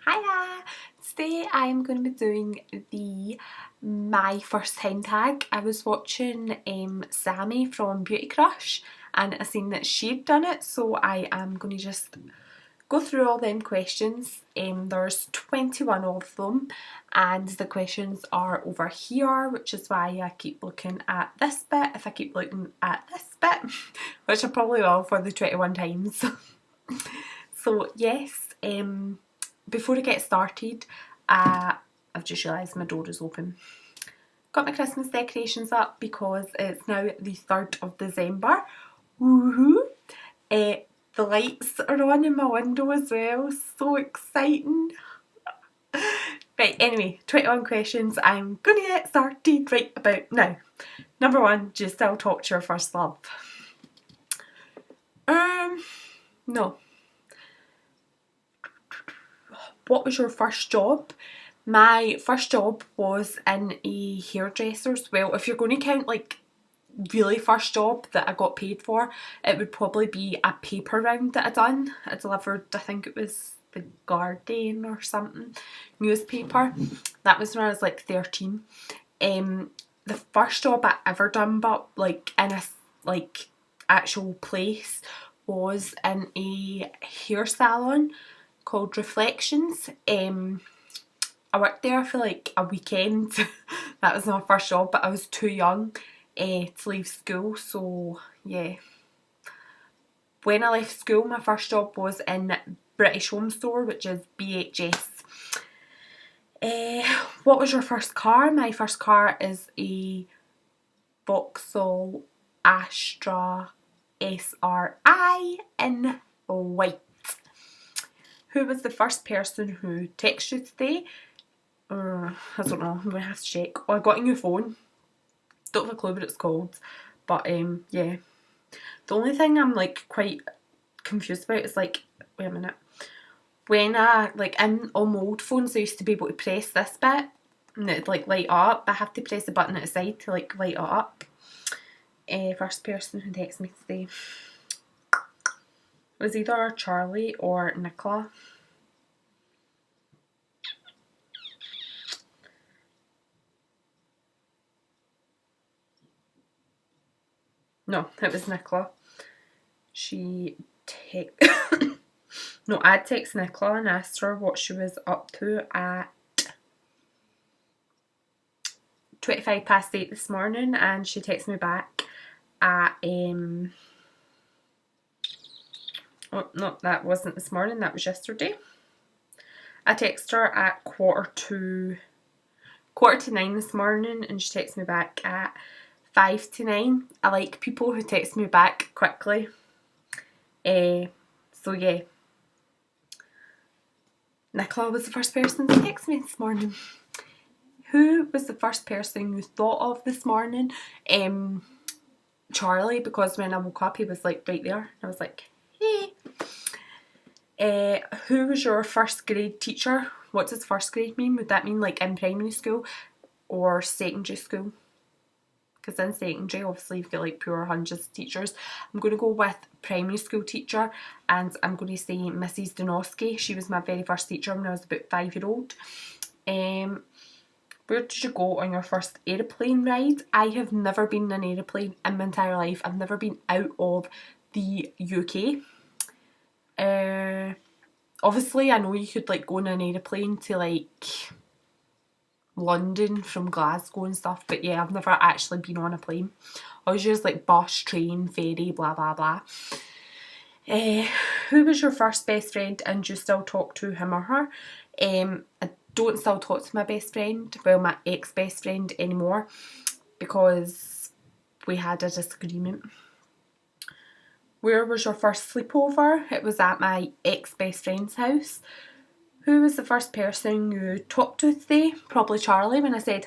Hiya! Today I'm going to be doing my first time tag. I was watching Sammy from Beauty Crush and I seen that she'd done it, so I am going to just go through all them questions. There's 21 of them and the questions are over here, which is why I keep looking at this bit if I keep looking at this bit, which I probably will for the 21 times. So yes, before I get started, I've just realised my door is open. Got my Christmas decorations up because it's now the 3rd of December. Woohoo! The lights are on in my window as well, so exciting. Right, anyway, 21 questions. I'm gonna get started right about now. Number 1, do you still talk to your first love? No. What was your first job? My first job was in a hairdresser's. Well, if you're going to count like really first job that I got paid for, it would probably be a paper round that I done. I delivered, I think it was the Guardian or something, newspaper. That was when I was like 13. The first job I ever done, but like in a like actual place, was in a hair salon called Reflections. I worked there for like a weekend. That was my first job, but I was too young to leave school, so yeah. When I left school, my first job was in British Home Store, which is BHS. What was your first car? My first car is a Vauxhall Astra SRI in white. Who was the first person who texted you today? I don't know, I'm going to have to check. Oh, I got a new phone. Don't have a clue what it's called. But yeah. The only thing I'm like quite confused about is like, wait a minute. When like in all my old phones I used to be able to press this bit and it'd like light up. I have to press the button at the side to like light it up. First person who texted me today was either Charlie or Nicola. No, it was Nicola. She no, I'd text Nicola and asked her what she was up to at 8:25 this morning, and she texted me back at oh no, that wasn't this morning, that was yesterday. I texted her at quarter to 9 this morning and she texted me back at 5 to 9. I like people who text me back quickly. So yeah. Nicola was the first person to text me this morning. Who was the first person you thought of this morning? Charlie, because when I woke up he was like right there. I was like, hey. Who was your first grade teacher? What does first grade mean? Would that mean like in primary school or secondary school? Because in secondary obviously you've got like pure hundreds of teachers. I'm going to go with primary school teacher and I'm going to say Mrs. Donosky. She was my very first teacher when I was about 5-year-old. Where did you go on your first aeroplane ride? I have never been in an aeroplane in my entire life. I've never been out of the UK. Obviously I know you could like go on an aeroplane to like London from Glasgow and stuff, but yeah, I've never actually been on a plane. I was just like bus, train, ferry, blah blah blah. Who was your first best friend and do you still talk to him or her? I don't still talk to my best friend, well my ex-best friend anymore, because we had a disagreement. Where was your first sleepover? It was at my ex-best friend's house. Who was the first person you talked to today? Probably Charlie when I said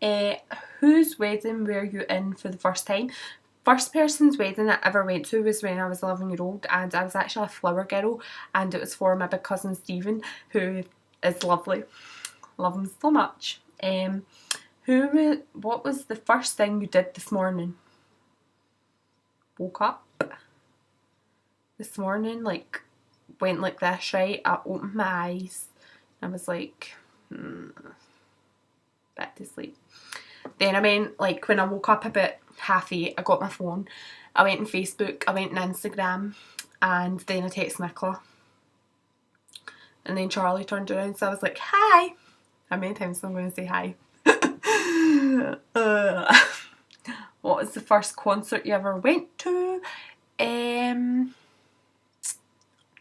hiya. Whose wedding were you in for the first time? First person's wedding I ever went to was when I was 11-year-old and I was actually a flower girl and it was for my big cousin Stephen, who is lovely. Love him so much. What was the first thing you did this morning? Woke up this morning, like went like this, right? I opened my eyes. I was like, back to sleep. Then I went, like, when I woke up about 8:30, I got my phone. I went on Facebook, I went on Instagram, and then I texted Nicola. And then Charlie turned around, so I was like, hi! How many times am I going to say hi? What was the first concert you ever went to? I'm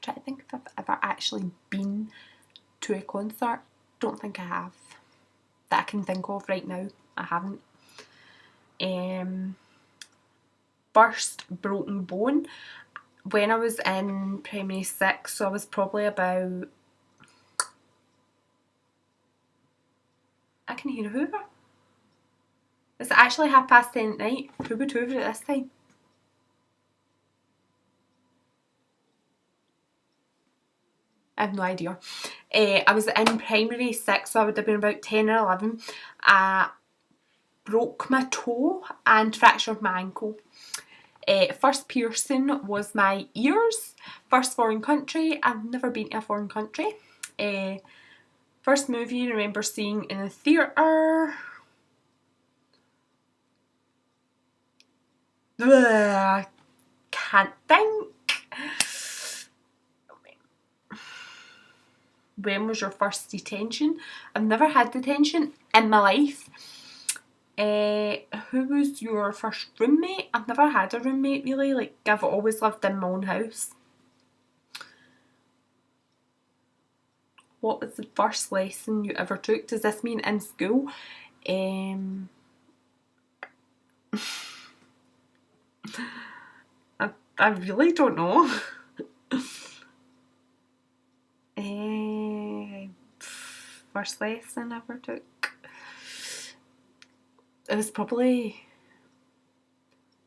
trying to think if I've ever actually been to a concert. Don't think I have. That I can think of right now. I haven't. First broken bone. When I was in primary 6, so I was probably about... I can hear a hoover. It's actually 10:30 at night. Who would hoover at this time? I have no idea. I was in primary 6, so I would have been about 10 or 11. I broke my toe and fractured my ankle. First piercing was my ears. First foreign country. I've never been to a foreign country. First movie I remember seeing in a theatre. Can't think. When was your first detention? I've never had detention in my life. Who was your first roommate? I've never had a roommate really. Like, I've always lived in my own house. What was the first lesson you ever took? Does this mean in school? I really don't know. First lesson I ever took. It was probably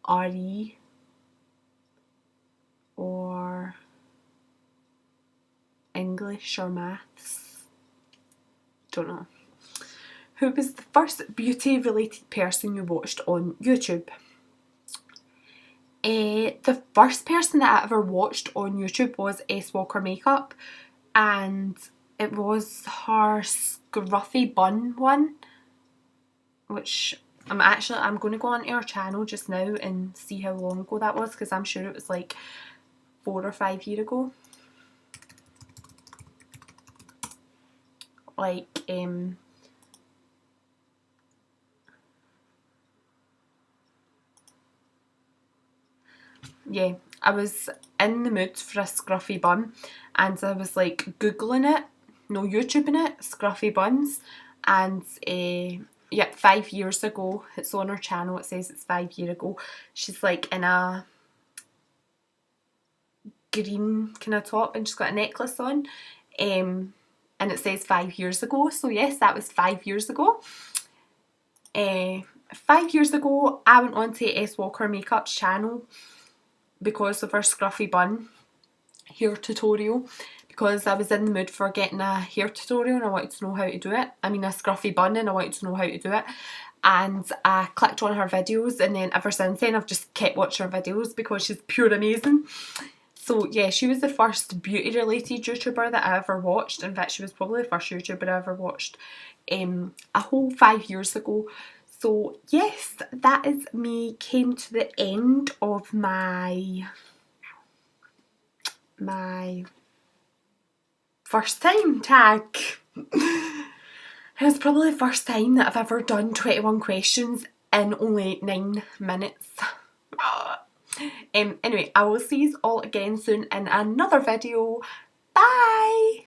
RE or English or maths. Don't know. Who was the first beauty related person you watched on YouTube? The first person that I ever watched on YouTube was S Walker Makeup, and it was her scruffy bun one, which I'm going to go onto her channel just now and see how long ago that was, because I'm sure it was like 4 or 5 years ago. Like, yeah, I was in the mood for a scruffy bun, and I was like googling it, no, YouTubing it, scruffy buns, and yeah, 5 years ago, it's on her channel, it says it's 5 years ago. She's like in a green kind of top and she's got a necklace on, and it says 5 years ago, so yes, that was 5 years ago. 5 years ago I went on to S Walker Makeup's channel because of her scruffy bun hair tutorial, because I was in the mood for getting a hair tutorial and I wanted to know how to do it. I mean, a scruffy bun, and I wanted to know how to do it, and I clicked on her videos, and then ever since then I've just kept watching her videos because she's pure amazing. So yeah, she was the first beauty related YouTuber that I ever watched. In fact, she was probably the first YouTuber I ever watched a whole 5 years ago. So yes, that is me, came to the end of my first time tag. It's probably the first time that I've ever done 21 questions in only 9 minutes. Anyway, I will see you all again soon in another video. Bye!